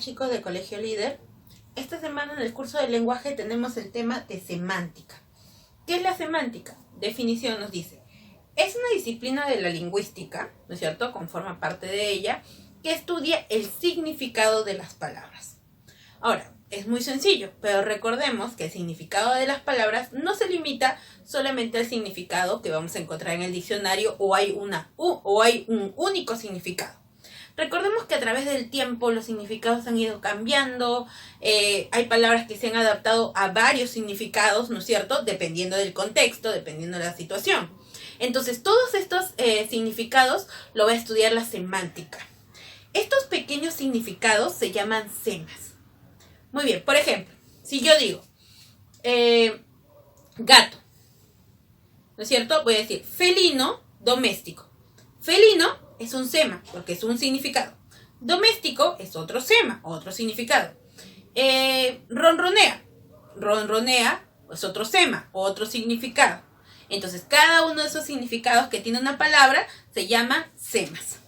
chicos de Colegio Líder. Esta semana en el curso de lenguaje tenemos el tema de semántica. ¿Qué es la semántica? Definición nos dice: es una disciplina de la lingüística, ¿no es cierto?, conforma parte de ella, que estudia el significado de las palabras. Ahora, es muy sencillo, pero recordemos que el significado de las palabras no se limita solamente al significado que vamos a encontrar en el diccionario o hay un único significado. Recordemos que a través del tiempo los significados han ido cambiando, hay palabras que se han adaptado a varios significados, ¿no es cierto?, dependiendo del contexto, dependiendo de la situación. Entonces, todos estos significados lo va a estudiar la semántica. Estos pequeños significados se llaman semas. Muy bien, por ejemplo, si yo digo gato, ¿no es cierto?, voy a decir felino, doméstico. Felino es un sema, porque es un significado. Doméstico es otro sema, otro significado. Ronronea. Ronronea es otro sema, otro significado. Entonces, cada uno de esos significados que tiene una palabra se llama semas.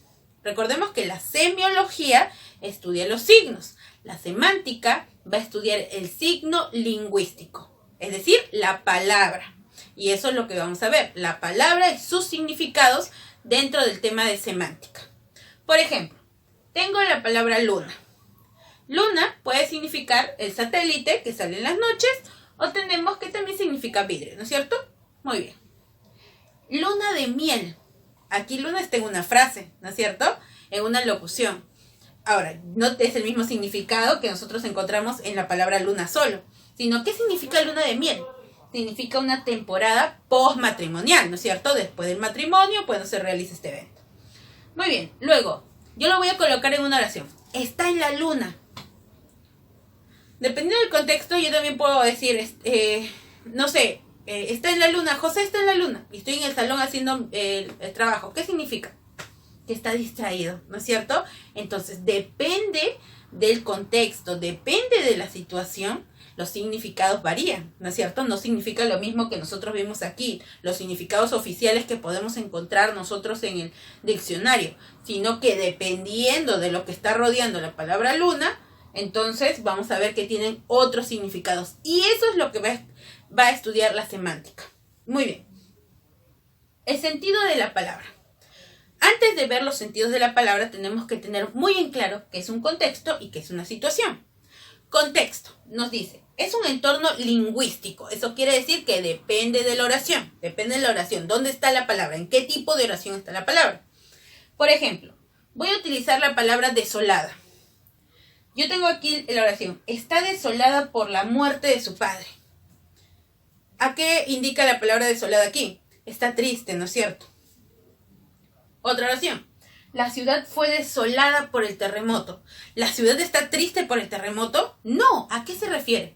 Recordemos que la semiología estudia los signos. La semántica va a estudiar el signo lingüístico, es decir, la palabra. Y eso es lo que vamos a ver, la palabra y sus significados dentro del tema de semántica. Por ejemplo, tengo la palabra luna. Luna puede significar el satélite que sale en las noches, o tenemos que también significa vidrio, ¿no es cierto? Muy bien. Luna de miel. Aquí luna está en una frase, ¿no es cierto?, en una locución. Ahora, no es el mismo significado que nosotros encontramos en la palabra luna solo, sino ¿qué significa luna de miel? Significa una temporada postmatrimonial, ¿no es cierto? Después del matrimonio, pues no se realiza este evento. Muy bien, luego, yo lo voy a colocar en una oración. Está en la luna. Dependiendo del contexto, yo también puedo decir, no sé, está en la luna, José está en la luna, y estoy en el salón haciendo el trabajo. ¿Qué significa? Que está distraído, ¿no es cierto? Entonces, depende del contexto, depende de la situación, los significados varían, ¿no es cierto? No significa lo mismo que nosotros vimos aquí, los significados oficiales que podemos encontrar nosotros en el diccionario, sino que dependiendo de lo que está rodeando la palabra luna, entonces vamos a ver que tienen otros significados. Y eso es lo que va a estudiar la semántica. Muy bien. El sentido de la palabra. Antes de ver los sentidos de la palabra, tenemos que tener muy en claro qué es un contexto y qué es una situación. Contexto nos dice, es un entorno lingüístico. Eso quiere decir que depende de la oración. Depende de la oración. ¿Dónde está la palabra? ¿En qué tipo de oración está la palabra? Por ejemplo, voy a utilizar la palabra desolada. Yo tengo aquí la oración. Está desolada por la muerte de su padre. ¿A qué indica la palabra desolada aquí? Está triste, ¿no es cierto? Otra oración. La ciudad fue desolada por el terremoto. ¿La ciudad está triste por el terremoto? No. ¿A qué se refiere?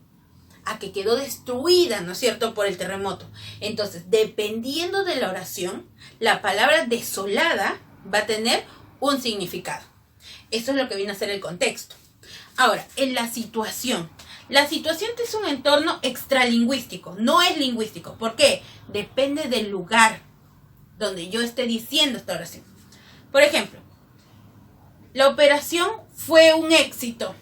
A que quedó destruida, ¿no es cierto?, por el terremoto. Entonces, dependiendo de la oración, la palabra desolada va a tener un significado. Eso es lo que viene a ser el contexto. Ahora, en la situación. La situación es un entorno extralingüístico, no es lingüístico. ¿Por qué? Depende del lugar donde yo esté diciendo esta oración. Por ejemplo, la operación fue un éxito.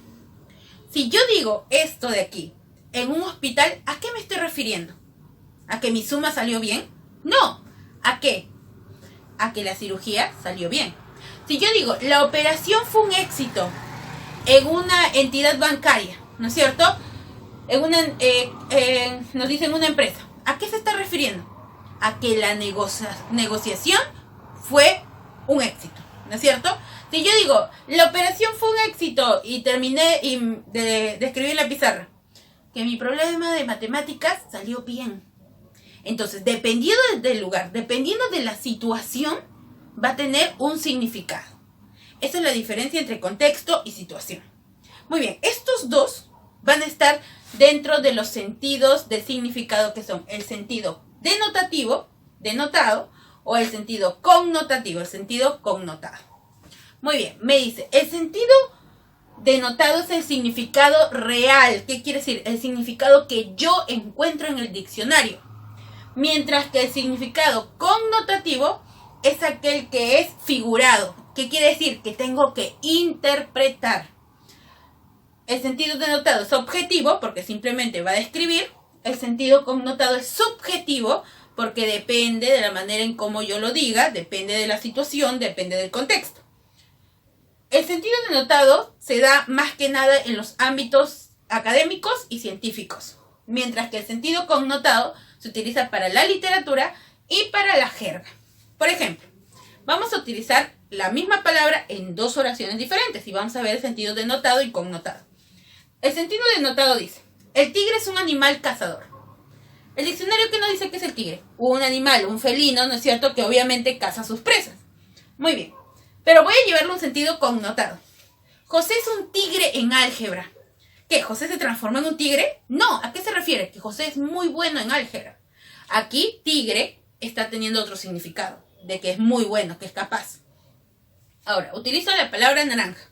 Si yo digo esto de aquí, en un hospital, ¿a qué me estoy refiriendo? ¿A que mi suma salió bien? No. ¿A qué? A que la cirugía salió bien. Si yo digo, la operación fue un éxito en una entidad bancaria, ¿no es cierto?, nos dicen una empresa, ¿a qué se está refiriendo? A que la negociación fue un éxito, ¿no es cierto? Si yo digo, la operación fue un éxito y terminé de escribir en la pizarra, que mi problema de matemáticas salió bien. Entonces, dependiendo del lugar, dependiendo de la situación, va a tener un significado. Esa es la diferencia entre contexto y situación. Muy bien, estos dos van a estar dentro de los sentidos del significado, que son el sentido denotativo, denotado, o el sentido connotativo, el sentido connotado. Muy bien, me dice, el sentido denotado es el significado real. ¿Qué quiere decir? El significado que yo encuentro en el diccionario. Mientras que el significado connotativo es aquel que es figurado. ¿Qué quiere decir? Que tengo que interpretar. El sentido denotado es objetivo porque simplemente va a describir. El sentido connotado es subjetivo porque depende de la manera en cómo yo lo diga, depende de la situación, depende del contexto. El sentido denotado se da más que nada en los ámbitos académicos y científicos, mientras que el sentido connotado se utiliza para la literatura y para la jerga. Por ejemplo, vamos a utilizar la misma palabra en dos oraciones diferentes y vamos a ver el sentido denotado y connotado. El sentido denotado dice: el tigre es un animal cazador. El diccionario, ¿qué nos dice que es el tigre? Un animal, un felino, ¿no es cierto?, que obviamente caza a sus presas. Muy bien, pero voy a llevarle un sentido connotado. José es un tigre en álgebra. ¿Qué? ¿José se transforma en un tigre? No, ¿a qué se refiere? Que José es muy bueno en álgebra. Aquí, tigre está teniendo otro significado, de que es muy bueno, que es capaz. Ahora, utilizo la palabra naranja.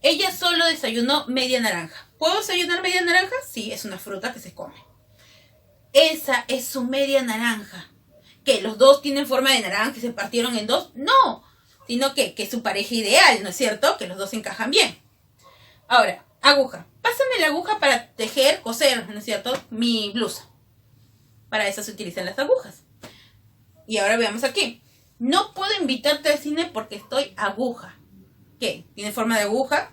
Ella solo desayunó media naranja. ¿Puedo desayunar media naranja? Sí, es una fruta que se come. Esa es su media naranja. ¿Qué? ¿Los dos tienen forma de naranja y se partieron en dos? No, sino que es su pareja ideal, ¿no es cierto? Que los dos encajan bien. Ahora, aguja. Pásame la aguja para tejer, coser, ¿no es cierto?, mi blusa. Para eso se utilizan las agujas. Y ahora veamos aquí. No puedo invitarte al cine porque estoy aguja. ¿Qué? ¿Tiene forma de aguja?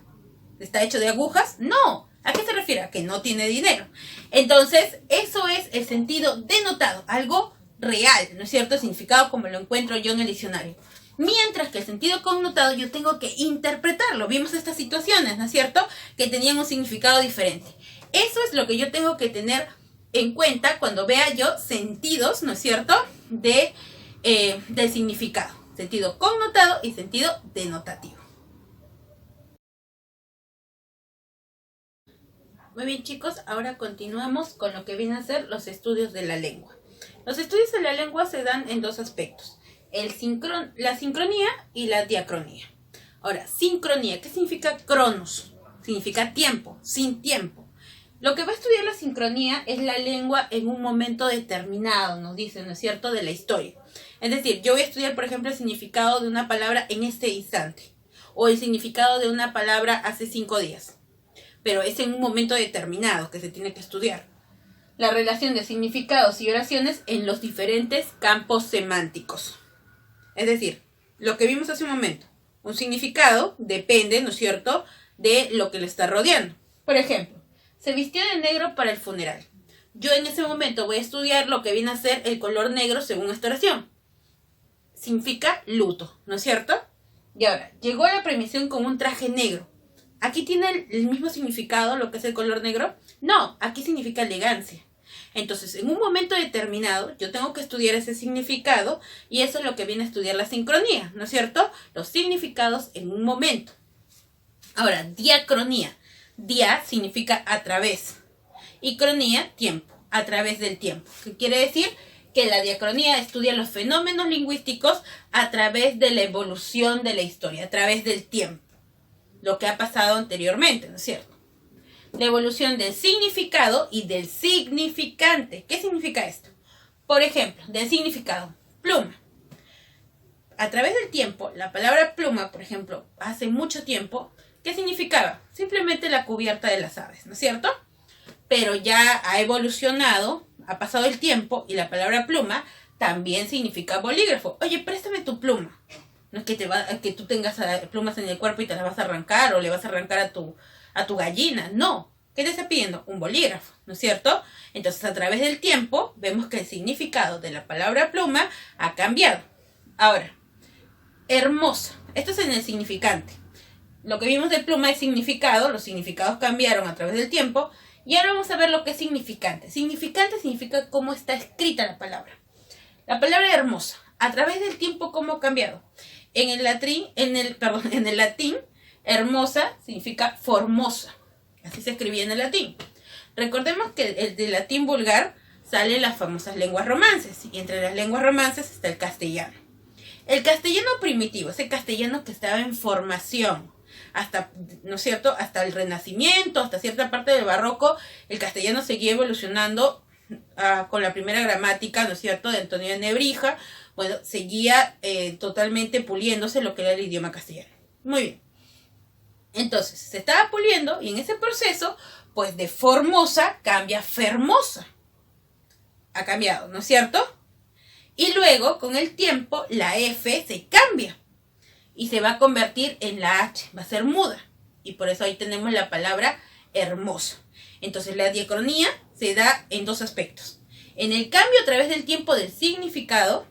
¿Está hecho de agujas? No. ¿A qué se refiere? A que no tiene dinero. Entonces, eso es el sentido denotado. Algo real, ¿no es cierto? El significado como lo encuentro yo en el diccionario. Mientras que el sentido connotado yo tengo que interpretarlo. Vimos estas situaciones, ¿no es cierto?, que tenían un significado diferente. Eso es lo que yo tengo que tener en cuenta cuando vea yo sentidos, ¿no es cierto?, del significado. Sentido connotado y sentido denotativo. Muy bien, chicos, ahora continuamos con lo que vienen a ser los estudios de la lengua. Los estudios de la lengua se dan en dos aspectos: la sincronía y la diacronía. Ahora, sincronía, ¿qué significa cronos? Significa tiempo, sin tiempo. Lo que va a estudiar la sincronía es la lengua en un momento determinado, nos dicen, ¿no es cierto?, de la historia. Es decir, yo voy a estudiar, por ejemplo, el significado de una palabra en este instante, o el significado de una palabra hace 5 días. Pero es en un momento determinado que se tiene que estudiar. La relación de significados y oraciones en los diferentes campos semánticos. Es decir, lo que vimos hace un momento. Un significado depende, ¿no es cierto?, de lo que le está rodeando. Por ejemplo, se vistió de negro para el funeral. Yo en ese momento voy a estudiar lo que viene a ser el color negro según esta oración. Significa luto, ¿no es cierto? Y ahora, llegó a la premiación con un traje negro. ¿Aquí tiene el mismo significado lo que es el color negro? No, aquí significa elegancia. Entonces, en un momento determinado, yo tengo que estudiar ese significado y eso es lo que viene a estudiar la sincronía, ¿no es cierto? Los significados en un momento. Ahora, diacronía. Dia significa a través y cronía, tiempo, a través del tiempo. ¿Qué quiere decir? Que la diacronía estudia los fenómenos lingüísticos a través de la evolución de la historia, a través del tiempo. Lo que ha pasado anteriormente, ¿no es cierto? La evolución del significado y del significante. ¿Qué significa esto? Por ejemplo, del significado, pluma. A través del tiempo, la palabra pluma, por ejemplo, hace mucho tiempo, ¿qué significaba? Simplemente la cubierta de las aves, ¿no es cierto? Pero ya ha evolucionado, ha pasado el tiempo y la palabra pluma también significa bolígrafo. Oye, préstame tu pluma. No es que tú tengas plumas en el cuerpo y te las vas a arrancar o le vas a arrancar a tu gallina. No. ¿Qué te está pidiendo? Un bolígrafo, ¿no es cierto? Entonces, a través del tiempo, vemos que el significado de la palabra pluma ha cambiado. Ahora, hermosa. Esto es en el significante. Lo que vimos de pluma es significado. Los significados cambiaron a través del tiempo. Y ahora vamos a ver lo que es significante. Significante significa cómo está escrita la palabra. La palabra hermosa. A través del tiempo, ¿cómo ha cambiado? En el latín, hermosa significa formosa. Así se escribía en el latín. Recordemos que el del latín vulgar salen las famosas lenguas romances. Y entre las lenguas romances está el castellano. El castellano primitivo, ese castellano que estaba en formación. Hasta, ¿no es cierto?, hasta el Renacimiento, hasta cierta parte del Barroco, el castellano seguía evolucionando con la primera gramática, ¿no es cierto?, de Antonio de Nebrija. Bueno, seguía totalmente puliéndose lo que era el idioma castellano. Muy bien. Entonces, se estaba puliendo y en ese proceso, pues de formosa cambia fermosa. Ha cambiado, ¿no es cierto? Y luego, con el tiempo, la F se cambia y se va a convertir en la H, va a ser muda. Y por eso ahí tenemos la palabra hermosa. Entonces, la diacronía se da en dos aspectos. En el cambio a través del tiempo del significado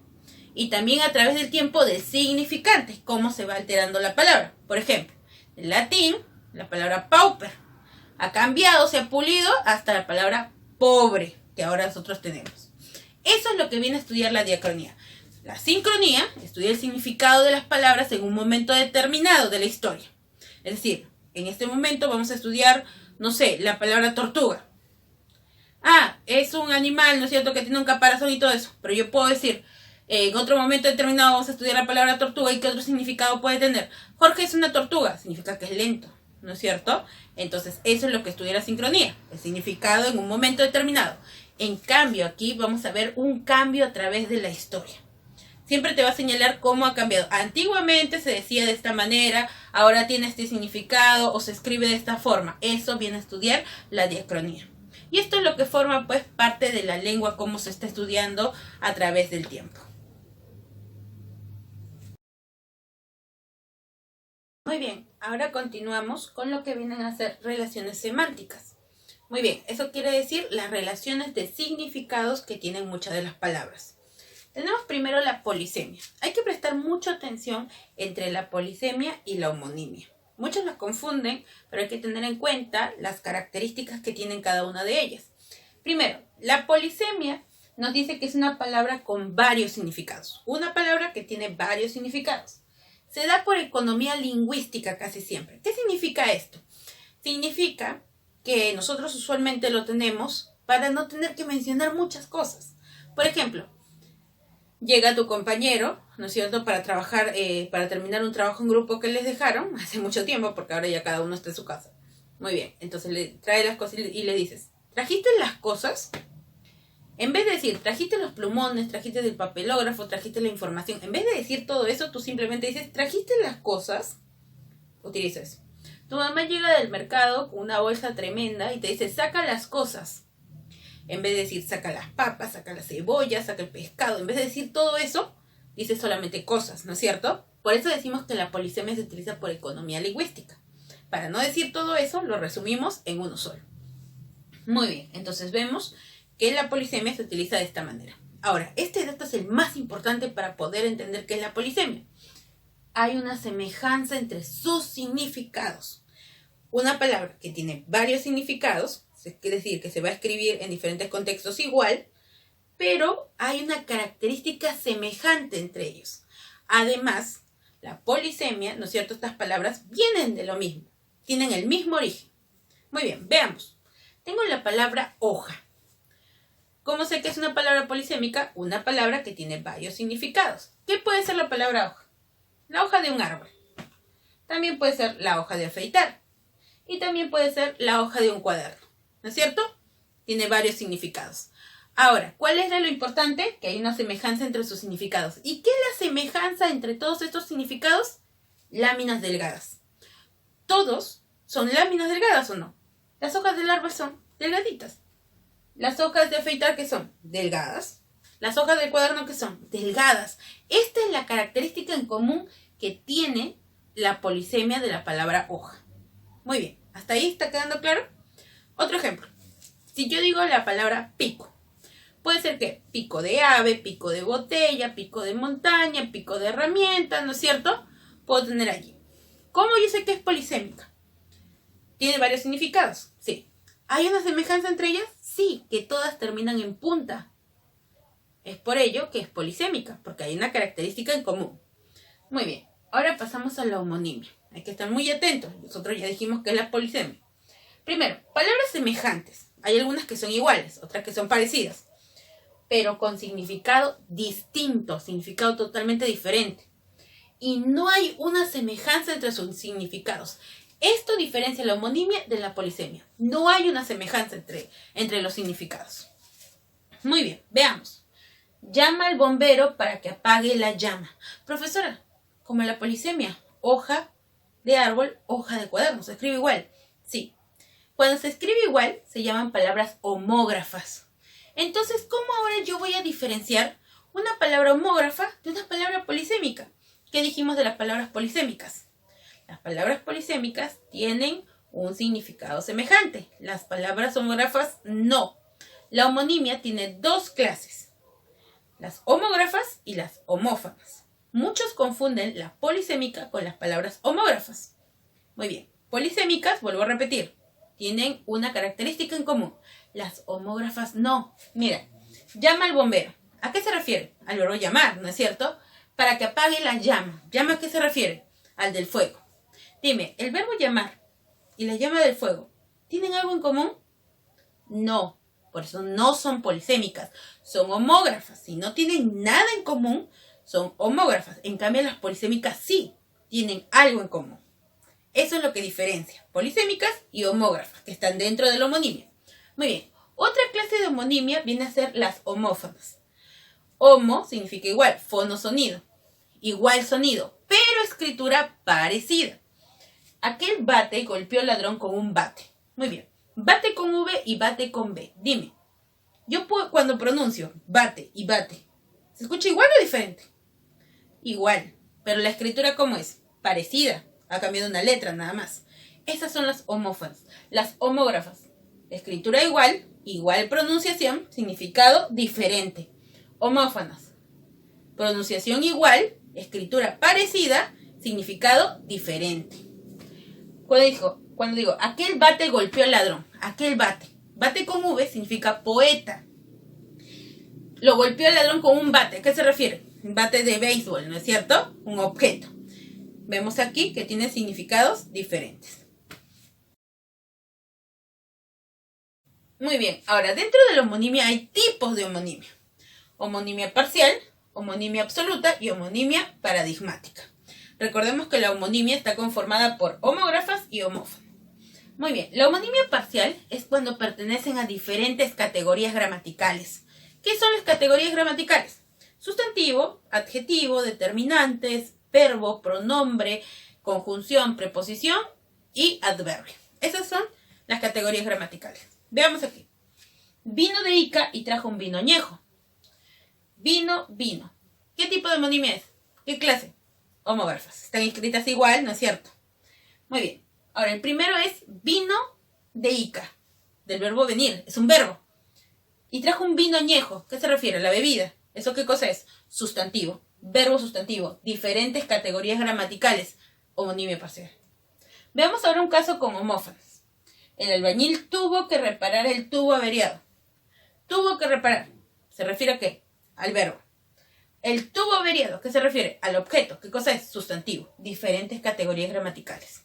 y también a través del tiempo del significante, cómo se va alterando la palabra. Por ejemplo, en latín, la palabra pauper ha cambiado, se ha pulido hasta la palabra pobre, que ahora nosotros tenemos. Eso es lo que viene a estudiar la diacronía. La sincronía estudia el significado de las palabras en un momento determinado de la historia. Es decir, en este momento vamos a estudiar, no sé, la palabra tortuga. Ah, es un animal, ¿no es cierto?, que tiene un caparazón y todo eso. Pero yo puedo decir, en otro momento determinado vamos a estudiar la palabra tortuga y qué otro significado puede tener. Jorge es una tortuga, significa que es lento, ¿no es cierto? Entonces, eso es lo que estudia la sincronía, el significado en un momento determinado. En cambio, aquí vamos a ver un cambio a través de la historia. Siempre te va a señalar cómo ha cambiado. Antiguamente se decía de esta manera, ahora tiene este significado o se escribe de esta forma. Eso viene a estudiar la diacronía. Y esto es lo que forma pues parte de la lengua, cómo se está estudiando a través del tiempo. Muy bien, ahora continuamos con lo que vienen a ser relaciones semánticas. Muy bien, eso quiere decir las relaciones de significados que tienen muchas de las palabras. Tenemos primero la polisemia. Hay que prestar mucha atención entre la polisemia y la homonimia. Muchos las confunden, pero hay que tener en cuenta las características que tienen cada una de ellas. Primero, la polisemia nos dice que es una palabra con varios significados. Una palabra que tiene varios significados. Se da por economía lingüística casi siempre. ¿Qué significa esto? Significa que nosotros usualmente lo tenemos para no tener que mencionar muchas cosas. Por ejemplo, llega tu compañero, ¿no es cierto?, para trabajar, para terminar un trabajo en grupo que les dejaron hace mucho tiempo, porque ahora ya cada uno está en su casa. Muy bien, entonces le trae las cosas y le dices, ¿trajiste las cosas? En vez de decir, trajiste los plumones, trajiste el papelógrafo, trajiste la información, en vez de decir todo eso, tú simplemente dices, ¿trajiste las cosas? Utiliza eso. Tu mamá llega del mercado con una bolsa tremenda y te dice, saca las cosas. En vez de decir, saca las papas, saca la cebolla, saca el pescado, en vez de decir todo eso, dice solamente cosas, ¿no es cierto? Por eso decimos que la polisemia se utiliza por economía lingüística. Para no decir todo eso, lo resumimos en uno solo. Muy bien, entonces vemos que la polisemia se utiliza de esta manera. Ahora, este dato es el más importante para poder entender qué es la polisemia. Hay una semejanza entre sus significados. Una palabra que tiene varios significados, es decir, que se va a escribir en diferentes contextos igual, pero hay una característica semejante entre ellos. Además, la polisemia, ¿no es cierto?, estas palabras vienen de lo mismo, tienen el mismo origen. Muy bien, veamos. Tengo la palabra hoja. ¿Cómo sé que es una palabra polisémica? Una palabra que tiene varios significados. ¿Qué puede ser la palabra hoja? La hoja de un árbol. También puede ser la hoja de afeitar. Y también puede ser la hoja de un cuaderno. ¿No es cierto? Tiene varios significados. Ahora, ¿cuál es lo importante? Que hay una semejanza entre sus significados. ¿Y qué es la semejanza entre todos estos significados? Láminas delgadas. ¿Todos son láminas delgadas o no? Las hojas del árbol son delgaditas. Las hojas de afeitar, ¿qué son? Delgadas. Las hojas del cuaderno, ¿qué son? Delgadas. Esta es la característica en común que tiene la polisemia de la palabra hoja. Muy bien, ¿hasta ahí está quedando claro? Otro ejemplo. Si yo digo la palabra pico, puede ser que pico de ave, pico de botella, pico de montaña, pico de herramienta, ¿no es cierto? Puedo tener allí. ¿Cómo yo sé que es polisémica? ¿Tiene varios significados? Sí. ¿Hay una semejanza entre ellas? Sí, que todas terminan en punta. Es por ello que es polisémica, porque hay una característica en común. Muy bien, ahora pasamos a la homonimia. Hay que estar muy atentos. Nosotros ya dijimos que es la polisemia. Primero, palabras semejantes. Hay algunas que son iguales, otras que son parecidas, pero con significado distinto, significado totalmente diferente. Y no hay una semejanza entre sus significados. Esto diferencia la homonimia de la polisemia. No hay una semejanza entre los significados. Muy bien, veamos. Llama al bombero para que apague la llama. Profesora, como la polisemia, hoja de árbol, hoja de cuaderno. Se escribe igual. Sí. Cuando se escribe igual, se llaman palabras homógrafas. Entonces, ¿cómo ahora yo voy a diferenciar una palabra homógrafa de una palabra polisémica? ¿Qué dijimos de las palabras polisémicas? Las palabras polisémicas tienen un significado semejante. Las palabras homógrafas no. La homonimia tiene dos clases, las homógrafas y las homófonas. Muchos confunden la polisémica con las palabras homógrafas. Muy bien, polisémicas, vuelvo a repetir, tienen una característica en común. Las homógrafas no. Mira, llama al bombero. ¿A qué se refiere? Al verbo llamar, ¿no es cierto? Para que apague la llama. ¿Llama a qué se refiere? Al del fuego. Dime, ¿el verbo llamar y la llama del fuego tienen algo en común? No, por eso no son polisémicas, son homógrafas. Si no tienen nada en común, son homógrafas. En cambio, las polisémicas sí tienen algo en común. Eso es lo que diferencia polisémicas y homógrafas, que están dentro de la homonimia. Muy bien, otra clase de homonimia viene a ser las homófonas. Homo significa igual, fono sonido, igual sonido, pero escritura parecida. Aquel bate golpeó al ladrón con un bate. Muy bien, bate con V y bate con B. Dime, yo cuando pronuncio bate y bate, ¿se escucha igual o diferente? Igual, pero la escritura ¿cómo es? Parecida. Ha cambiado una letra nada más. Esas son las homófonas, las homógrafas. Escritura igual, igual pronunciación, significado diferente. Homófonas. Pronunciación igual, escritura parecida, significado diferente. Cuando digo, aquel bate golpeó al ladrón, aquel bate. Bate con V significa poeta. Lo golpeó al ladrón con un bate. ¿A qué se refiere? Un bate de béisbol, ¿no es cierto? Un objeto. Vemos aquí que tiene significados diferentes. Muy bien, ahora dentro de la homonimia hay tipos de homonimia. Homonimia parcial, homonimia absoluta y homonimia paradigmática. Recordemos que la homonimia está conformada por homógrafas y homófonas. Muy bien, la homonimia parcial es cuando pertenecen a diferentes categorías gramaticales. ¿Qué son las categorías gramaticales? Sustantivo, adjetivo, determinantes, verbo, pronombre, conjunción, preposición y adverbio. Esas son las categorías gramaticales. Veamos aquí. Vino de Ica y trajo un vino añejo. Vino, vino. ¿Qué tipo de homonimia es? ¿Qué clase? Homógrafas. Están escritas igual, ¿no es cierto? Muy bien. Ahora, el primero es vino de Ica, del verbo venir. Es un verbo. Y trajo un vino añejo. ¿Qué se refiere? La bebida. ¿Eso qué cosa es? Sustantivo. Verbo sustantivo. Diferentes categorías gramaticales. Homonimia parcial. Veamos ahora un caso con homófonas. El albañil tuvo que reparar el tubo averiado. Tuvo que reparar. ¿Se refiere a qué? Al verbo. El tubo averiado, ¿qué se refiere? Al objeto. ¿Qué cosa es? Sustantivo. Diferentes categorías gramaticales.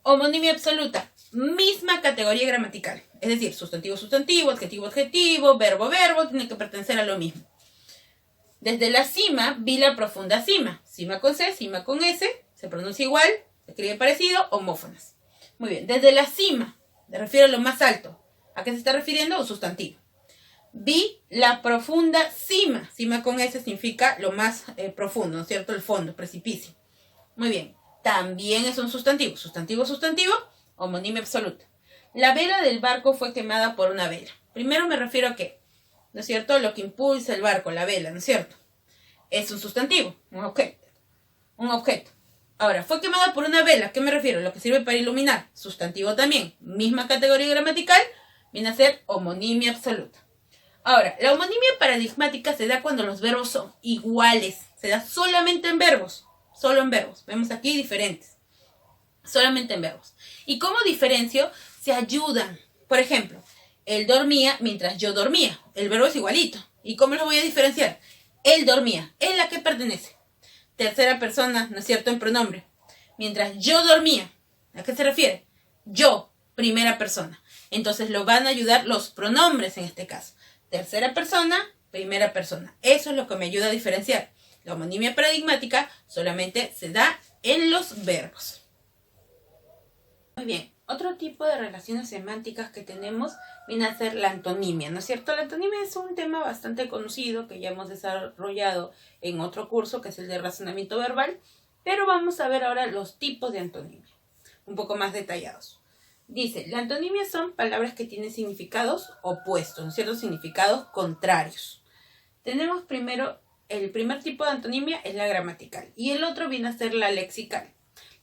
Homonimia absoluta. Misma categoría gramatical. Es decir, sustantivo, sustantivo, adjetivo, adjetivo, verbo, verbo. Tiene que pertenecer a lo mismo. Desde la cima vi la profunda cima. Cima con C, cima con S. Se pronuncia igual. Se escribe parecido. Homófonas. Muy bien. Desde la cima. Se refiere a lo más alto. ¿A qué se está refiriendo? Un sustantivo. Vi la profunda cima. Cima con S significa lo más profundo, ¿no es cierto? El fondo, precipicio. Muy bien. También es un sustantivo. Sustantivo, sustantivo. Homonimia absoluta. La vela del barco fue quemada por una vela. Primero me refiero a qué, ¿no es cierto? Lo que impulsa el barco, la vela, ¿no es cierto? Es un sustantivo, un objeto. Un objeto. Ahora, fue quemada por una vela. ¿A qué me refiero? Lo que sirve para iluminar. Sustantivo también. Misma categoría gramatical. Viene a ser homonimia absoluta. Ahora, la homonimia paradigmática se da cuando los verbos son iguales. Se da solamente en verbos. Solo en verbos. Vemos aquí diferentes. Solamente en verbos. ¿Y cómo diferencio? Se ayudan. Por ejemplo, él dormía mientras yo dormía. El verbo es igualito. ¿Y cómo lo voy a diferenciar? Él dormía. ¿Él a qué pertenece? Tercera persona, ¿no es cierto? En pronombre. Mientras yo dormía. ¿A qué se refiere? Yo, primera persona. Entonces lo van a ayudar los pronombres en este caso. Tercera persona, primera persona. Eso es lo que me ayuda a diferenciar. La homonimia paradigmática solamente se da en los verbos. Muy bien, otro tipo de relaciones semánticas que tenemos viene a ser la antonimia, ¿no es cierto? La antonimia es un tema bastante conocido que ya hemos desarrollado en otro curso, que es el de razonamiento verbal. Pero vamos a ver ahora los tipos de antonimia, un poco más detallados. Dice, la antonimia son palabras que tienen significados opuestos, ¿no es cierto? Significados contrarios. Tenemos primero, el primer tipo de antonimia es la gramatical y el otro viene a ser la lexical.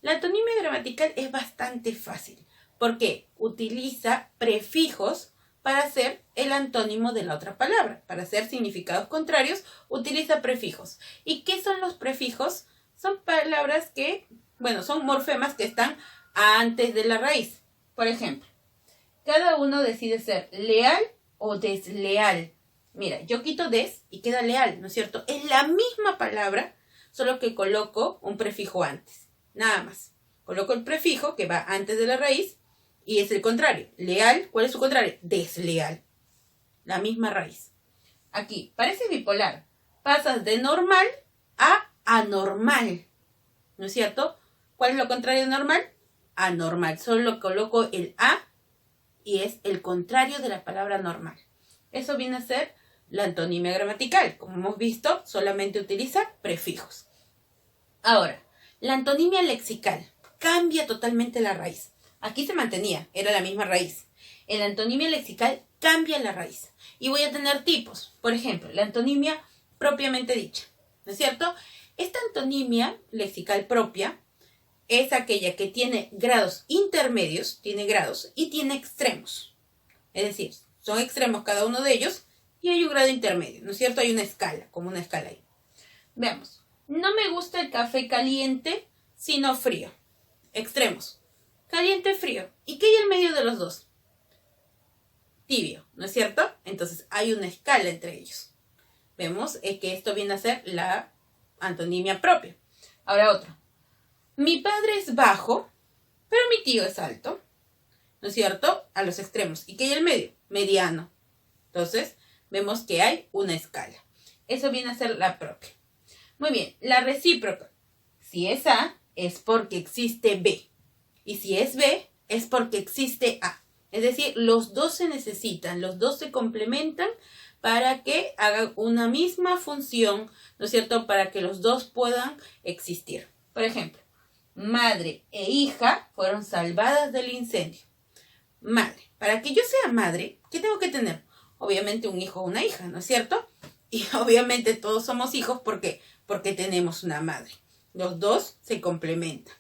La antonimia gramatical es bastante fácil porque utiliza prefijos para hacer el antónimo de la otra palabra. Para hacer significados contrarios, utiliza prefijos. ¿Y qué son los prefijos? Son palabras que, bueno, son morfemas que están antes de la raíz. Por ejemplo, cada uno decide ser leal o desleal. Mira, yo quito des y queda leal, ¿no es cierto? Es la misma palabra, solo que coloco un prefijo antes. Nada más. Coloco el prefijo que va antes de la raíz y es el contrario. Leal, ¿cuál es su contrario? Desleal. La misma raíz. Aquí, parece bipolar. Pasas de normal a anormal. ¿No es cierto? ¿Cuál es lo contrario de normal? Anormal. Solo coloco el a y es el contrario de la palabra normal. Eso viene a ser la antonimia gramatical. Como hemos visto, solamente utiliza prefijos. Ahora, la antonimia lexical cambia totalmente la raíz. Aquí se mantenía, era la misma raíz. En la antonimia lexical cambia la raíz. Y voy a tener tipos. Por ejemplo, la antonimia propiamente dicha. ¿No es cierto? Esta antonimia lexical propia es aquella que tiene grados intermedios, tiene grados y tiene extremos. Es decir, son extremos cada uno de ellos y hay un grado intermedio, ¿no es cierto? Hay una escala, como una escala ahí. Veamos. No me gusta el café caliente, sino frío. Extremos. Caliente, frío. ¿Y qué hay en medio de los dos? Tibio, ¿no es cierto? Entonces hay una escala entre ellos. Vemos que esto viene a ser la antonimia propia. Ahora otro. Mi padre es bajo, pero mi tío es alto. ¿No es cierto? A los extremos. ¿Y qué hay en el medio? Mediano. Entonces, vemos que hay una escala. Eso viene a ser la propia. Muy bien, la recíproca. Si es A, es porque existe B. Y si es B, es porque existe A. Es decir, los dos se necesitan, los dos se complementan para que hagan una misma función, ¿no es cierto? Para que los dos puedan existir. Por ejemplo, madre e hija fueron salvadas del incendio. Madre. Para que yo sea madre, ¿qué tengo que tener? Obviamente un hijo o una hija, ¿no es cierto? Y obviamente todos somos hijos porque tenemos una madre. Los dos se complementan.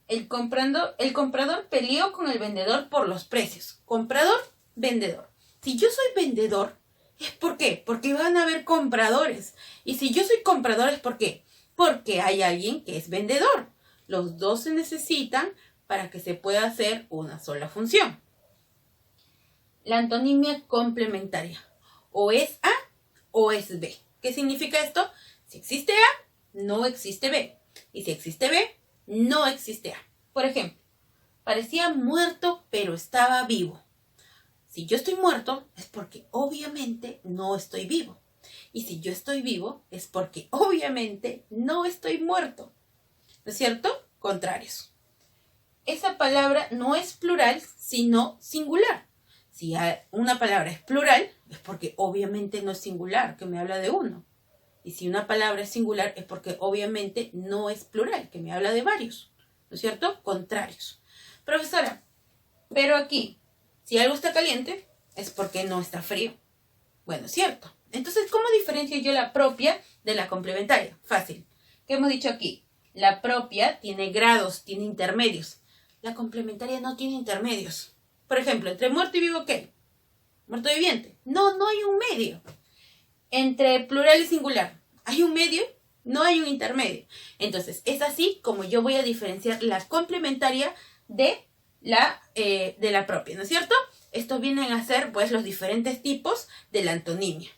El comprador peleó con el vendedor por los precios. Comprador, vendedor. Si yo soy vendedor, ¿es por qué? Porque van a haber compradores. Y si yo soy comprador, ¿es por qué? Porque hay alguien que es vendedor. Los dos se necesitan para que se pueda hacer una sola función. La antonimia complementaria. O es A o es B. ¿Qué significa esto? Si existe A, no existe B. Y si existe B, no existe A. Por ejemplo, parecía muerto, pero estaba vivo. Si yo estoy muerto, es porque obviamente no estoy vivo. Y si yo estoy vivo, es porque obviamente no estoy muerto. ¿No es cierto? Contrarios. Esa palabra no es plural, sino singular. Si una palabra es plural, es porque obviamente no es singular, que me habla de uno. Y si una palabra es singular, es porque obviamente no es plural, que me habla de varios. ¿No es cierto? Contrarios. Profesora, pero aquí, si algo está caliente, es porque no está frío. Bueno, cierto. Entonces, ¿cómo diferencio yo la propia de la complementaria? Fácil. ¿Qué hemos dicho aquí? La propia tiene grados, tiene intermedios. La complementaria no tiene intermedios. Por ejemplo, entre muerto y vivo, ¿qué? ¿Muerto viviente? No, no hay un medio. Entre plural y singular, ¿hay un medio? No hay un intermedio. Entonces, es así como yo voy a diferenciar la complementaria de la propia, ¿no es cierto? Estos vienen a ser, pues, los diferentes tipos de la antonimia.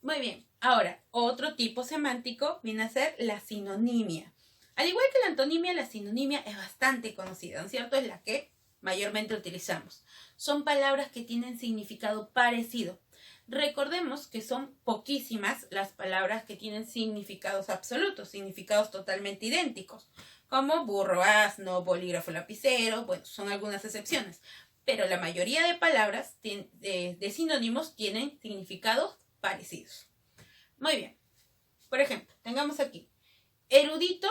Muy bien. Ahora, otro tipo semántico viene a ser la sinonimia. Al igual que la antonimia, la sinonimia es bastante conocida, ¿no es cierto? Es la que mayormente utilizamos. Son palabras que tienen significado parecido. Recordemos que son poquísimas las palabras que tienen significados absolutos, significados totalmente idénticos, como burro, asno, bolígrafo, lapicero. Bueno, son algunas excepciones, pero la mayoría de palabras de sinónimos tienen significados parecidos. Muy bien. Por ejemplo, tengamos aquí erudito,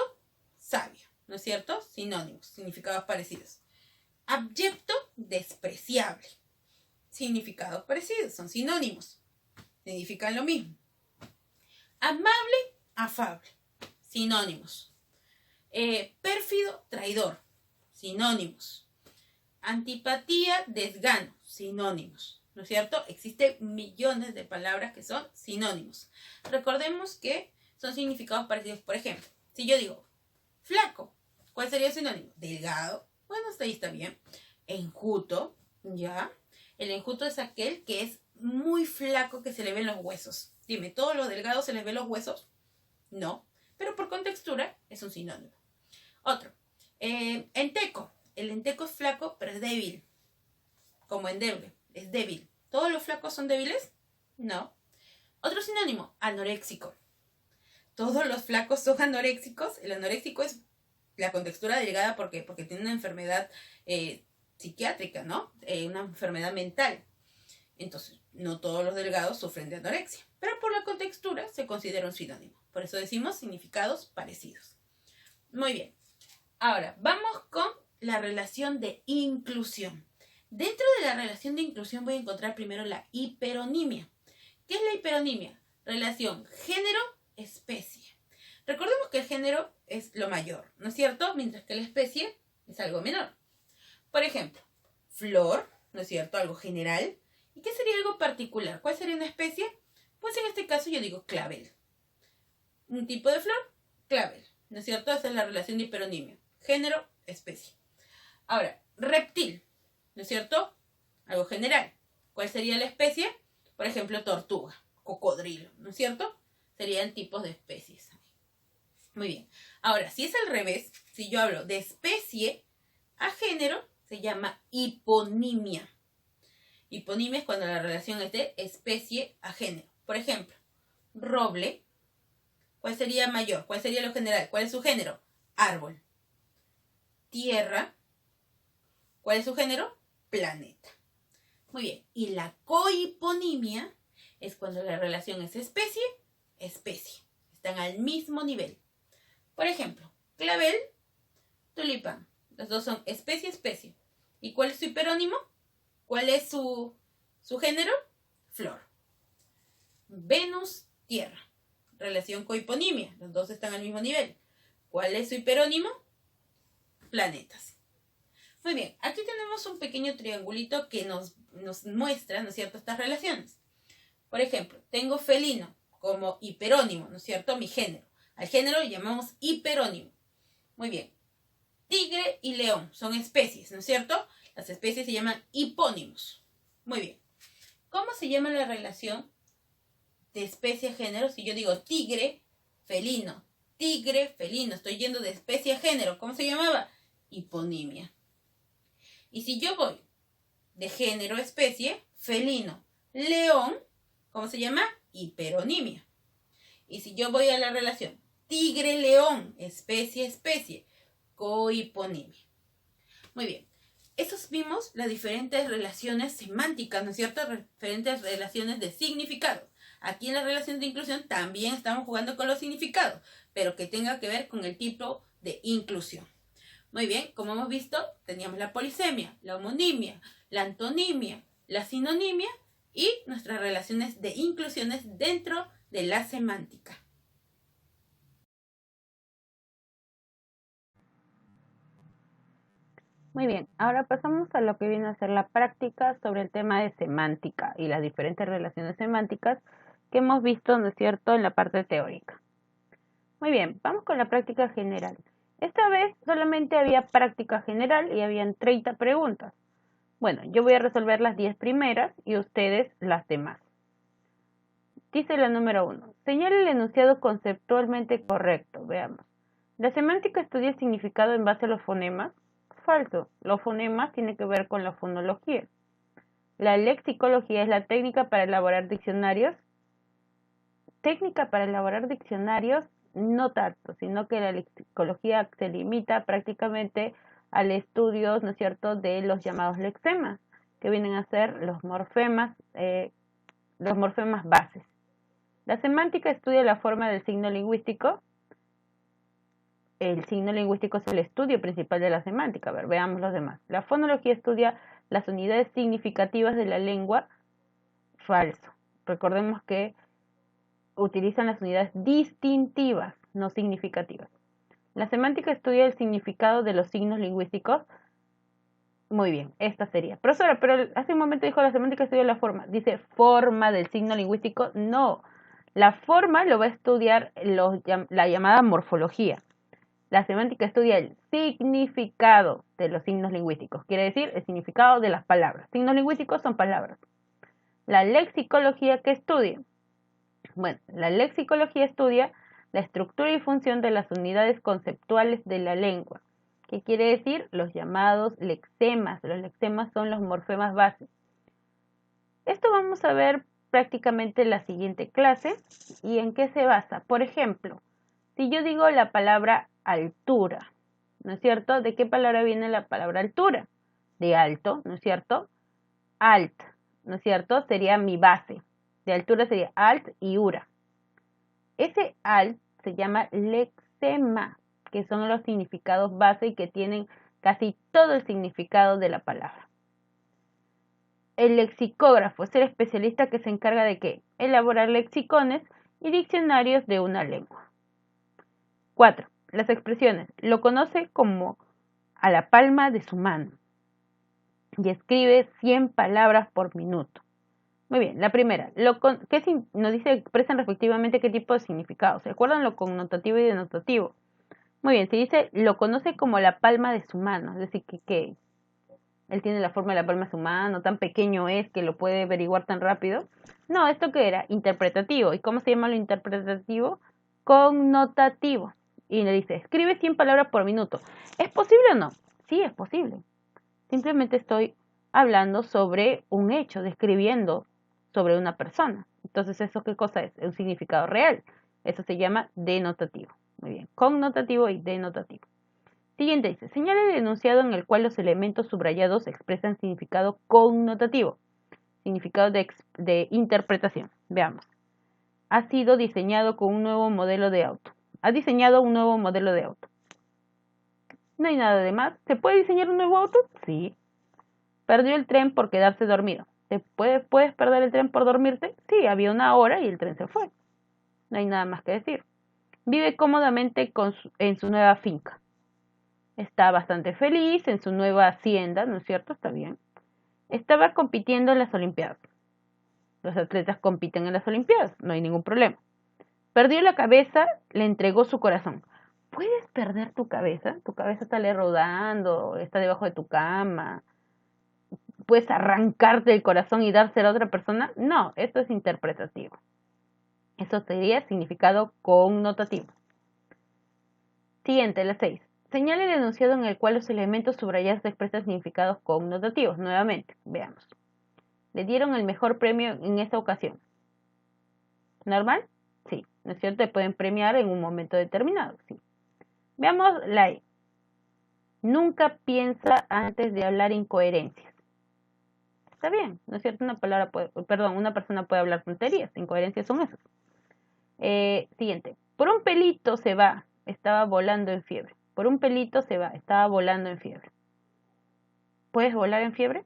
sabio, ¿no es cierto? Sinónimos, significados parecidos. Abyecto, despreciable. Significados parecidos, son sinónimos. Significan lo mismo. Amable, afable. Sinónimos. Pérfido, traidor. Sinónimos. Antipatía, desgano. Sinónimos. ¿No es cierto? Existen millones de palabras que son sinónimos. Recordemos que son significados parecidos. Por ejemplo, si yo digo flaco, ¿cuál sería el sinónimo? Delgado. Bueno, hasta ahí está bien. Enjuto, ¿ya? El enjuto es aquel que es muy flaco, que se le ven los huesos. Dime, ¿todos los delgados se les ven los huesos? No, pero por contextura es un sinónimo. Otro, enteco. El enteco es flaco, pero es débil. Como endeble, es débil. ¿Todos los flacos son débiles? No. Otro sinónimo, anoréxico. ¿Todos los flacos son anoréxicos? El anoréxico es la contextura delgada, ¿por qué? Porque tiene una enfermedad psiquiátrica, ¿no? Una enfermedad mental. Entonces, no todos los delgados sufren de anorexia, pero por la contextura se considera un sinónimo. Por eso decimos significados parecidos. Muy bien. Ahora, vamos con la relación de inclusión. Dentro de la relación de inclusión voy a encontrar primero la hiperonimia. ¿Qué es la hiperonimia? Relación género-especie. Recordemos que el género es lo mayor, ¿no es cierto? Mientras que la especie es algo menor. Por ejemplo, flor, ¿no es cierto? Algo general. ¿Y qué sería algo particular? ¿Cuál sería una especie? Pues en este caso yo digo clavel. Un tipo de flor, clavel, ¿no es cierto? Esa es la relación de hiperonimia. Género, especie. Ahora, reptil, ¿no es cierto? Algo general. ¿Cuál sería la especie? Por ejemplo, tortuga, cocodrilo, ¿no es cierto? Serían tipos de especies. Muy bien. Ahora, si es al revés, si yo hablo de especie a género, se llama hiponimia. Hiponimia es cuando la relación es de especie a género. Por ejemplo, roble. ¿Cuál sería mayor? ¿Cuál sería lo general? ¿Cuál es su género? Árbol. Tierra. ¿Cuál es su género? Planeta. Muy bien. Y la cohiponimia es cuando la relación es especie. Están al mismo nivel. Por ejemplo, clavel, tulipán. Los dos son especie. ¿Y cuál es su hiperónimo? ¿Cuál es su género? Flor. Venus, tierra. Relación cohiponimia. Los dos están al mismo nivel. ¿Cuál es su hiperónimo? Planetas. Muy bien, aquí tenemos un pequeño triangulito que nos muestra, ¿no es cierto?, estas relaciones. Por ejemplo, tengo felino como hiperónimo, ¿no es cierto?, mi género. Al género le llamamos hiperónimo. Muy bien. Tigre y león son especies, ¿no es cierto? Las especies se llaman hipónimos. Muy bien. ¿Cómo se llama la relación de especie a género? Si yo digo tigre, felino, estoy yendo de especie a género. ¿Cómo se llamaba? Hiponimia. Y si yo voy de género a especie, felino, león, ¿cómo se llama? Hiperonimia. Y si yo voy a la relación tigre-león, especie, cohiponimia. Muy bien. Esos vimos las diferentes relaciones semánticas, ¿no es cierto? Diferentes relaciones de significado. Aquí en la relación de inclusión también estamos jugando con los significados, pero que tenga que ver con el tipo de inclusión. Muy bien, como hemos visto, teníamos la polisemia, la homonimia, la antonimia, la sinonimia y nuestras relaciones de inclusiones dentro de la semántica. Muy bien, ahora pasamos a lo que viene a ser la práctica sobre el tema de semántica y las diferentes relaciones semánticas que hemos visto, ¿no es cierto?, en la parte teórica. Muy bien, vamos con la práctica general. Esta vez solamente había práctica general y habían 30 preguntas. Bueno, yo voy a resolver las 10 primeras y ustedes las demás. Dice la número 1. Señala el enunciado conceptualmente correcto. Veamos. ¿La semántica estudia significado en base a los fonemas? Falso. Los fonemas tienen que ver con la fonología. ¿La lexicología es la técnica para elaborar diccionarios? Técnica para elaborar diccionarios, no tanto, sino que la lexicología se limita prácticamente al estudio, ¿no es cierto?, de los llamados lexemas, que vienen a ser los morfemas bases. La semántica estudia la forma del signo lingüístico. El signo lingüístico es el estudio principal de la semántica. A ver, veamos los demás. La fonología estudia las unidades significativas de la lengua. Falso. Recordemos que utilizan las unidades distintivas, no significativas. La semántica estudia el significado de los signos lingüísticos. Muy bien, esta sería. Profesora, pero hace un momento dijo la semántica estudia la forma. Dice forma del signo lingüístico. No. La forma lo va a estudiar la llamada morfología. La semántica estudia el significado de los signos lingüísticos. Quiere decir el significado de las palabras. Signos lingüísticos son palabras. La lexicología, ¿qué estudia? Bueno, la lexicología estudia la estructura y función de las unidades conceptuales de la lengua. ¿Qué quiere decir? Los llamados lexemas. Los lexemas son los morfemas base. Esto vamos a ver prácticamente en la siguiente clase. ¿Y en qué se basa? Por ejemplo, si yo digo la palabra altura, ¿no es cierto? ¿De qué palabra viene la palabra altura? De alto, ¿no es cierto? Alt, ¿no es cierto? Sería mi base. De altura sería alt y ura. Ese alt se llama lexema, que son los significados base y que tienen casi todo el significado de la palabra. El lexicógrafo es el especialista que se encarga de ¿qué? Elaborar lexicones y diccionarios de una lengua. 4. Las expresiones. Lo conoce como a la palma de su mano y escribe 100 palabras por minuto. Muy bien, la primera, nos dice, expresan respectivamente qué tipo de significado. ¿Se acuerdan lo connotativo y denotativo? Muy bien, se dice, lo conoce como la palma de su mano, es decir, que él tiene la forma de la palma de su mano, tan pequeño es que lo puede averiguar tan rápido. No, ¿esto qué era? Interpretativo. ¿Y cómo se llama lo interpretativo? Connotativo. Y le dice, escribe 100 palabras por minuto. ¿Es posible o no? Sí, es posible. Simplemente estoy hablando sobre un hecho, describiendo sobre una persona. Entonces, ¿eso qué cosa es? Un significado real. Eso se llama denotativo. Muy bien, connotativo y denotativo. Siguiente dice, señala el enunciado en el cual los elementos subrayados expresan significado connotativo, significado de interpretación. Veamos. Ha sido diseñado con un nuevo modelo de auto. Ha diseñado un nuevo modelo de auto. No hay nada de más. ¿Se puede diseñar un nuevo auto? Sí. Perdió el tren por quedarse dormido. ¿Puedes perder el tren por dormirte? Sí, había una hora y el tren se fue. No hay nada más que decir. Vive cómodamente en su nueva finca. Está bastante feliz en su nueva hacienda, ¿no es cierto? Está bien. Estaba compitiendo en las Olimpiadas. Los atletas compiten en las Olimpiadas, no hay ningún problema. Perdió la cabeza, le entregó su corazón. ¿Puedes perder tu cabeza? Tu cabeza está rodando, está debajo de tu cama. ¿Puedes arrancarte el corazón y dárselo a otra persona? No, esto es interpretativo. Eso sería significado connotativo. Siguiente, la 6. Señala el enunciado en el cual los elementos subrayados expresan significados connotativos. Nuevamente, veamos. Le dieron el mejor premio en esta ocasión. ¿Normal? Sí. ¿No es cierto? Te pueden premiar en un momento determinado. Sí. Veamos la E. Nunca piensa antes de hablar incoherencias. Está bien, ¿no es cierto? Una persona puede hablar tonterías. Incoherencias son esas. Siguiente. Por un pelito se va. Estaba volando en fiebre. Por un pelito se va. Estaba volando en fiebre. ¿Puedes volar en fiebre?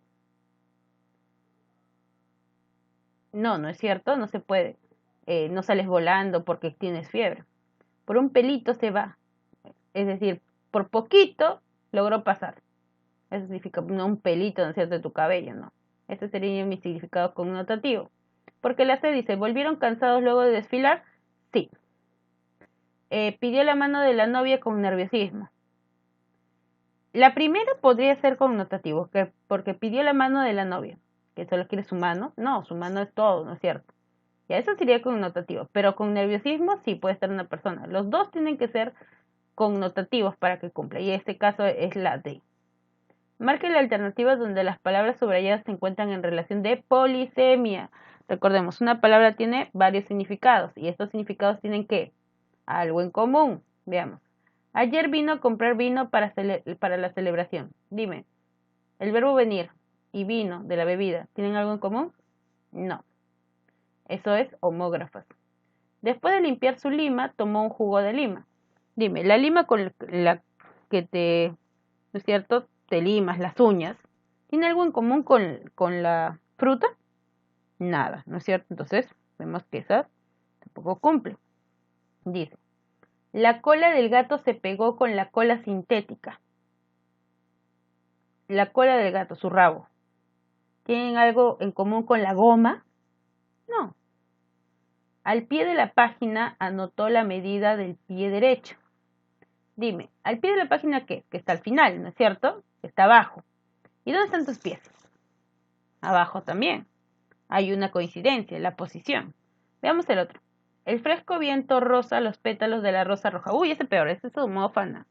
No, no es cierto. No se puede. No sales volando porque tienes fiebre. Por un pelito se va. Es decir, por poquito logró pasar. Eso significa no un pelito, ¿no es cierto?, de tu cabello, no. Ese sería mi significado connotativo. Porque la C dice, ¿volvieron cansados luego de desfilar? Sí. Pidió la mano de la novia con nerviosismo. La primera podría ser connotativo, porque pidió la mano de la novia, que solo quiere su mano. No, su mano es todo, ¿no es cierto? Ya eso sería connotativo, pero con nerviosismo sí puede estar una persona. Los dos tienen que ser connotativos para que cumpla, y este caso es la D. Marque la alternativa donde las palabras subrayadas se encuentran en relación de polisemia. Recordemos, una palabra tiene varios significados y estos significados tienen ¿qué? Algo en común. Veamos. Ayer vino a comprar vino para la celebración. Dime, el verbo venir y vino de la bebida, ¿tienen algo en común? No. Eso es homógrafas. Después de limpiar su lima, tomó un jugo de lima. Dime, la lima con la que ¿no es cierto?, te limas las uñas, ¿tiene algo en común con la fruta? Nada, ¿no es cierto? Entonces, vemos que esa tampoco cumple. Dice, la cola del gato se pegó con la cola sintética. La cola del gato, su rabo, ¿tienen algo en común con la goma? No. Al pie de la página anotó la medida del pie derecho. Dime, ¿al pie de la página qué? Que está al final, ¿no es cierto? Que está abajo. ¿Y dónde están tus pies? Abajo también. Hay una coincidencia, la posición. Veamos el otro. El fresco viento rosa los pétalos de la rosa roja. Uy, ese peor, ese es homófana.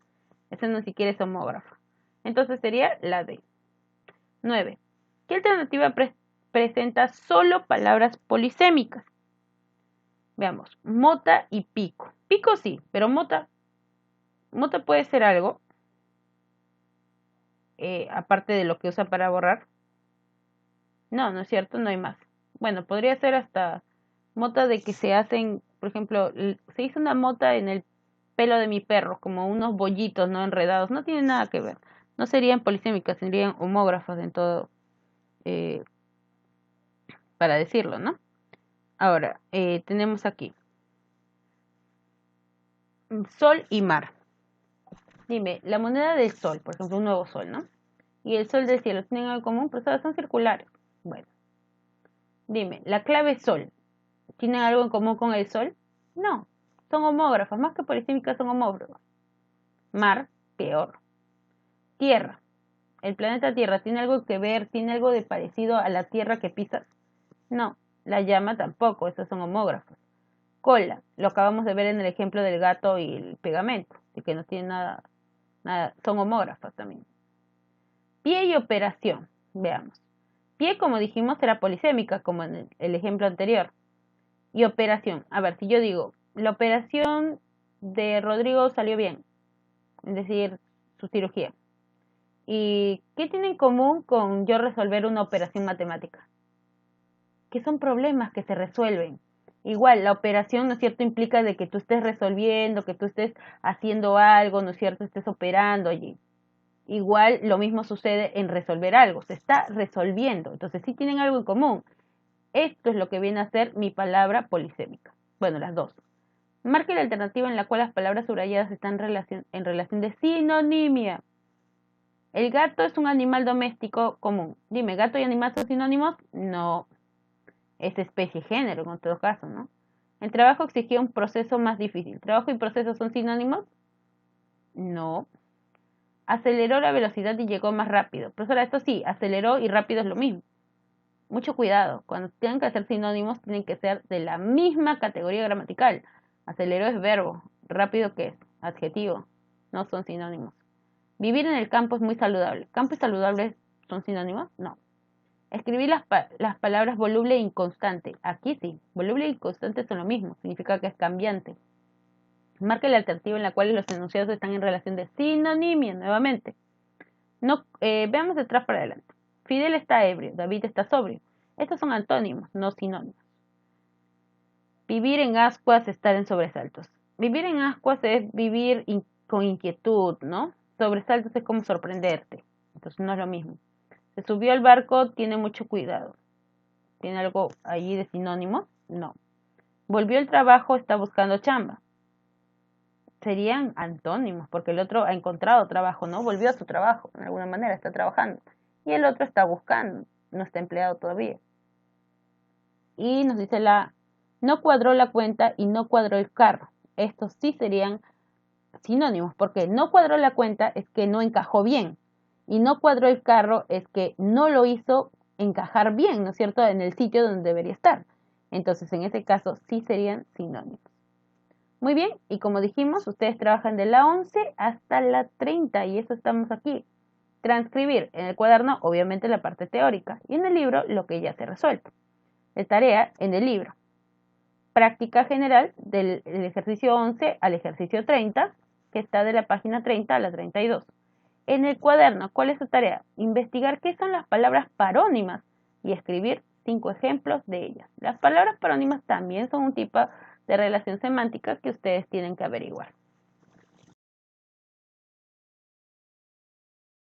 Ese no siquiera es homógrafo. Entonces sería la D. 9. ¿Qué alternativa presenta solo palabras polisémicas? Veamos, mota y pico. Pico sí, pero mota puede ser algo, aparte de lo que usa para borrar. No, no es cierto, no hay más. Bueno, podría ser hasta mota de que se hacen, por ejemplo, se hizo una mota en el pelo de mi perro, como unos bollitos no enredados. No tiene nada que ver. No serían polisémicas, serían homógrafas en todo, para decirlo, ¿no? Ahora, tenemos aquí sol y mar. Dime, la moneda del sol, por ejemplo, un nuevo sol, ¿no? Y el sol del cielo, ¿tienen algo en común? Pues son circulares. Bueno, dime, la clave sol, ¿tienen algo en común con el sol? No, son homógrafas, más que polisémicas son homógrafas. Mar, peor. Tierra, el planeta Tierra, ¿tiene algo que ver, tiene algo de parecido a la tierra que pisas? No, la llama tampoco, esas son homógrafos. Cola, lo acabamos de ver en el ejemplo del gato y el pegamento, de que no tiene nada, son homógrafos también. Pie y operación, veamos. Pie, como dijimos, era polisémica, como en el ejemplo anterior. Y operación, a ver, si yo digo, la operación de Rodrigo salió bien, es decir, su cirugía. ¿Y qué tiene en común con yo resolver una operación matemática? Que son problemas que se resuelven. Igual, la operación, ¿no es cierto?, implica de que tú estés resolviendo, que tú estés haciendo algo, ¿no es cierto?, estés operando allí. Igual, lo mismo sucede en resolver algo, se está resolviendo. Entonces, sí tienen algo en común. Esto es lo que viene a ser mi palabra polisémica. Bueno, las dos. Marque la alternativa en la cual las palabras subrayadas están en relación de sinonimia. El gato es un animal doméstico común. Dime, ¿gato y animal son sinónimos? No. Es especie y género, en todo caso, ¿no? El trabajo exigía un proceso más difícil. ¿Trabajo y proceso son sinónimos? No. Aceleró la velocidad y llegó más rápido. Profesora, esto sí, aceleró y rápido es lo mismo. Mucho cuidado, cuando tengan que hacer sinónimos tienen que ser de la misma categoría gramatical. Aceleró es verbo, rápido ¿qué es? Adjetivo, no son sinónimos. Vivir en el campo es muy saludable. ¿Campo y saludable son sinónimos? No. Escribir las palabras voluble e inconstante. Aquí sí, voluble e inconstante son lo mismo, significa que es cambiante. Marque la alternativa en la cual los enunciados están en relación de sinonimia, nuevamente. No, veamos de atrás para adelante. Fidel está ebrio, David está sobrio. Estos son antónimos, no sinónimos. Vivir en ascuas, estar en sobresaltos. Vivir en ascuas es vivir con inquietud, ¿no? Sobresaltos es como sorprenderte. Entonces no es lo mismo. Se subió al barco, tiene mucho cuidado. ¿Tiene algo allí de sinónimo? No. Volvió al trabajo, está buscando chamba. Serían antónimos, porque el otro ha encontrado trabajo, ¿no? Volvió a su trabajo, de alguna manera está trabajando. Y el otro está buscando, no está empleado todavía. Y nos dice no cuadró la cuenta y no cuadró el carro. Estos sí serían sinónimos, porque no cuadró la cuenta es que no encajó bien. Y no cuadró el carro es que no lo hizo encajar bien, ¿no es cierto?, en el sitio donde debería estar. Entonces, en ese caso, sí serían sinónimos. Muy bien, y como dijimos, ustedes trabajan de la 11 hasta la 30, y eso estamos aquí. Transcribir en el cuaderno, obviamente, la parte teórica, y en el libro, lo que ya se ha resuelto. De tarea, en el libro. Práctica general del ejercicio 11 al ejercicio 30, que está de la página 30 a la 32. En el cuaderno, ¿cuál es su tarea? Investigar qué son las palabras parónimas y escribir 5 ejemplos de ellas. Las palabras parónimas también son un tipo de relación semántica que ustedes tienen que averiguar.